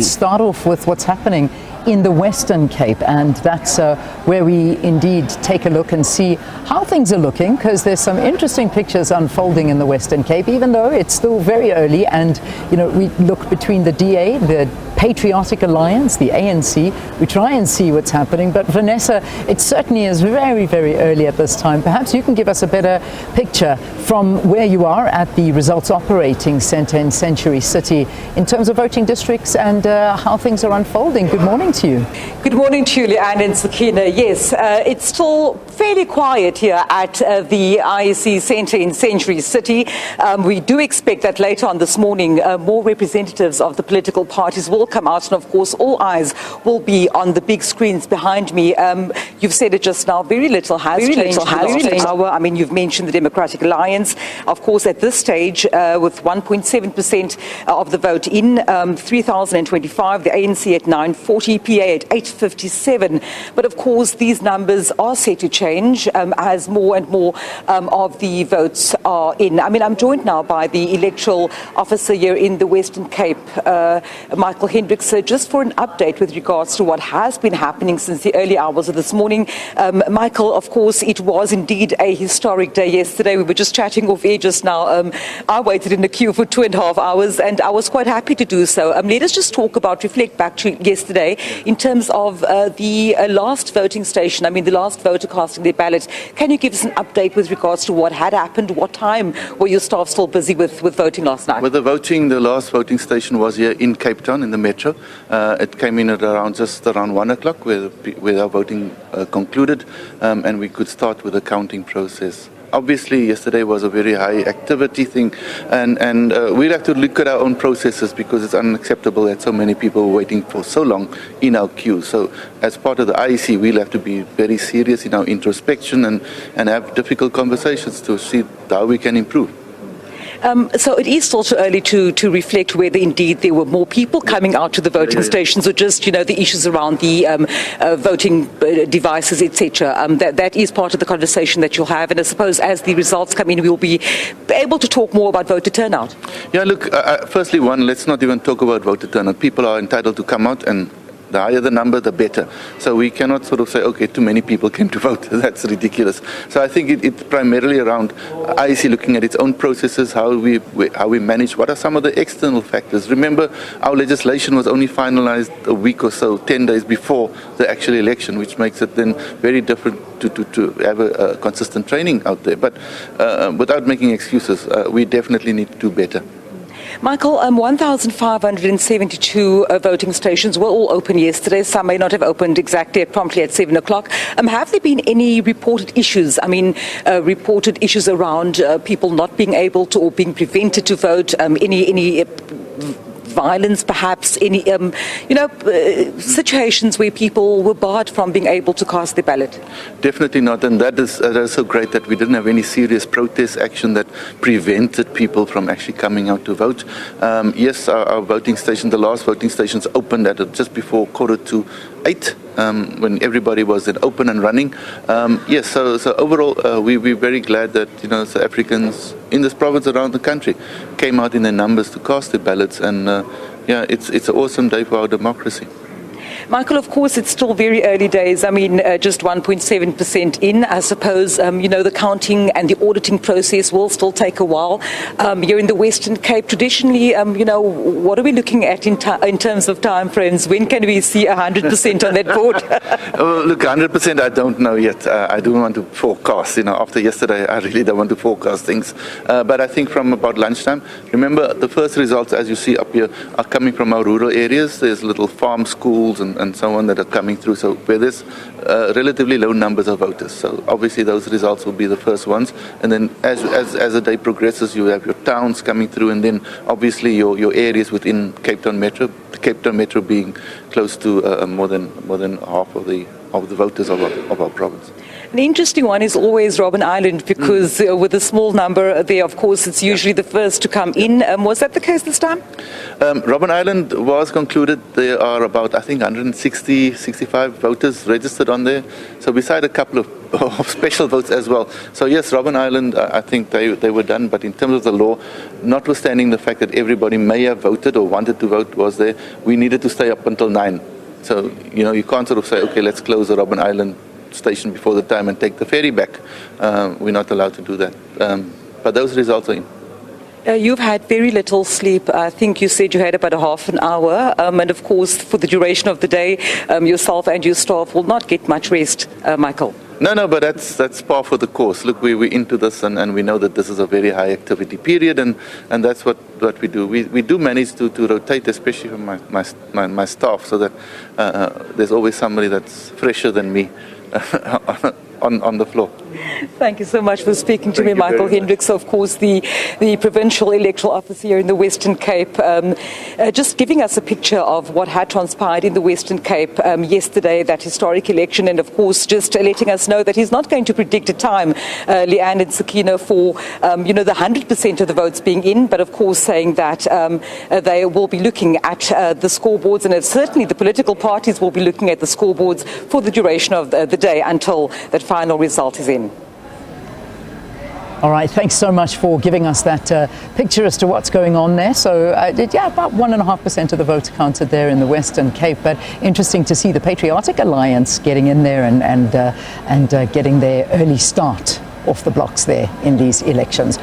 let's start off with what's happening in the Western Cape, and that's where we indeed take a look and see how things are looking, because there's some interesting pictures unfolding in the Western Cape, even though it's still very early. And we look between the DA, the Patriotic Alliance, the ANC, we try and see what's happening. But Vanessa, it certainly is very, very early at this time. Perhaps you can give us a better picture from where you are at the Results Operating Centre in Century City in terms of voting districts and how things are unfolding. Good morning to you. Good morning to you, Leanne and Sakina. Yes, it's still fairly quiet here at the IEC Centre in Century City. We do expect that later on this morning more representatives of the political parties will come out, and of course all eyes will be on the big screens behind me. You've said it just now, very little has changed. I mean, you've mentioned the Democratic Alliance. Of course, at this stage, with 1.7% of the vote in, 3,025, the ANC at 940, PA at 857. But of course, these numbers are set to change as more and more of the votes are in. I mean, I'm joined now by the electoral officer here in the Western Cape, Michael Hendrickse, just for an update with regards to what has been happening since the early hours of this morning. Michael, of course, it was indeed a historic day yesterday. We were just chatting off air just now. I waited in the queue for 2.5 hours, and I was quite happy to do so. Let us just reflect back to yesterday in terms of the last voting station. I mean, the last voter casting their ballot. Can you give us an update with regards to what had happened? What time were your staff still busy with voting last night? With the voting, the last voting station was here in Cape Town, in the metro. It came in at just around 1 o'clock where our voting concluded, and we could start with the counting process. Obviously, yesterday was a very high activity thing, and we'll have to look at our own processes, because it's unacceptable that so many people were waiting for so long in our queue. So as part of the IEC, we'll have to be very serious in our introspection and have difficult conversations to see how we can improve. So it is still too early to reflect whether indeed there were more people coming out to the voting stations, or just, the issues around the voting devices, etc. That is part of the conversation that you'll have. And I suppose as the results come in, we'll be able to talk more about voter turnout. Yeah, look, firstly, let's not even talk about voter turnout. People are entitled to come out, and the higher the number, the better. So we cannot sort of say, okay, too many people came to vote. That's ridiculous. So I think it's primarily around IEC looking at its own processes, how we manage, what are some of the external factors. Remember, our legislation was only finalized a week or so, 10 days before the actual election, which makes it then very different to have a consistent training out there. But without making excuses, we definitely need to do better. Michael, 1,572 voting stations were all open yesterday. Some may not have opened exactly promptly at 7 o'clock. Have there been any reported issues? I mean, reported issues around people not being able to or being prevented to vote? Any violence, perhaps, any situations where people were barred from being able to cast their ballot? Definitely not, and that is so great that we didn't have any serious protest action that prevented people from actually coming out to vote. Yes, our voting station, the last voting stations opened at just before 7:45, when everybody was then open and running. Yes, so overall, we're very glad that South Africans in this province around the country came out in their numbers to cast their ballots, and yeah, it's an awesome day for our democracy. Michael, of course, it's still very early days. I mean, just 1.7% in. I suppose, the counting and the auditing process will still take a while. You're in the Western Cape. Traditionally, what are we looking at in terms of time frames? When can we see 100% on that board? Look, 100% I don't know yet. I don't want to forecast. After yesterday, I really don't want to forecast things. But I think from about lunchtime, remember, the first results, as you see up here, are coming from our rural areas. There's little farm schools and so on that are coming through, so where there's relatively low numbers of voters. So obviously those results will be the first ones, and then as the day progresses, you have your towns coming through, and then obviously your areas within Cape Town Metro, the Cape Town Metro being close to more than half of the voters of our province. An interesting one is always Robben Island, because with a small number there, of course, it's usually the first to come in. Was that the case this time? Robben Island was concluded. There are about, I think, 165 voters registered on there. So beside a couple of of special votes as well. So yes, Robben Island, I think they were done, but in terms of the law, notwithstanding the fact that everybody may have voted or wanted to vote was there, we needed to stay up until 9. So, you can't sort of say, okay, let's close the Robben Island station before the time and take the ferry back. We're not allowed to do that. But those results are in. You've had very little sleep. I think you said you had about a half an hour. And of course, for the duration of the day, yourself and your staff will not get much rest, Michael. No, but that's par for the course. Look, we're into this and we know that this is a very high activity period and that's what we do. We do manage to rotate, especially from my staff, so that there's always somebody that's fresher than me on the floor. Thank you so much for speaking to me, Michael Hendrickse, of course, the Provincial Electoral Officer here in the Western Cape. Just giving us a picture of what had transpired in the Western Cape yesterday, that historic election, and of course just letting us know that he's not going to predict a time, Leanne and Sakina, for the 100% of the votes being in, but of course saying that they will be looking at the scoreboards, and certainly the political parties will be looking at the scoreboards for the duration of the day until that final result is in. All right, thanks so much for giving us that picture as to what's going on there. So, about 1.5% of the votes counted there in the Western Cape, but interesting to see the Patriotic Alliance getting in there and getting their early start off the blocks there in these elections.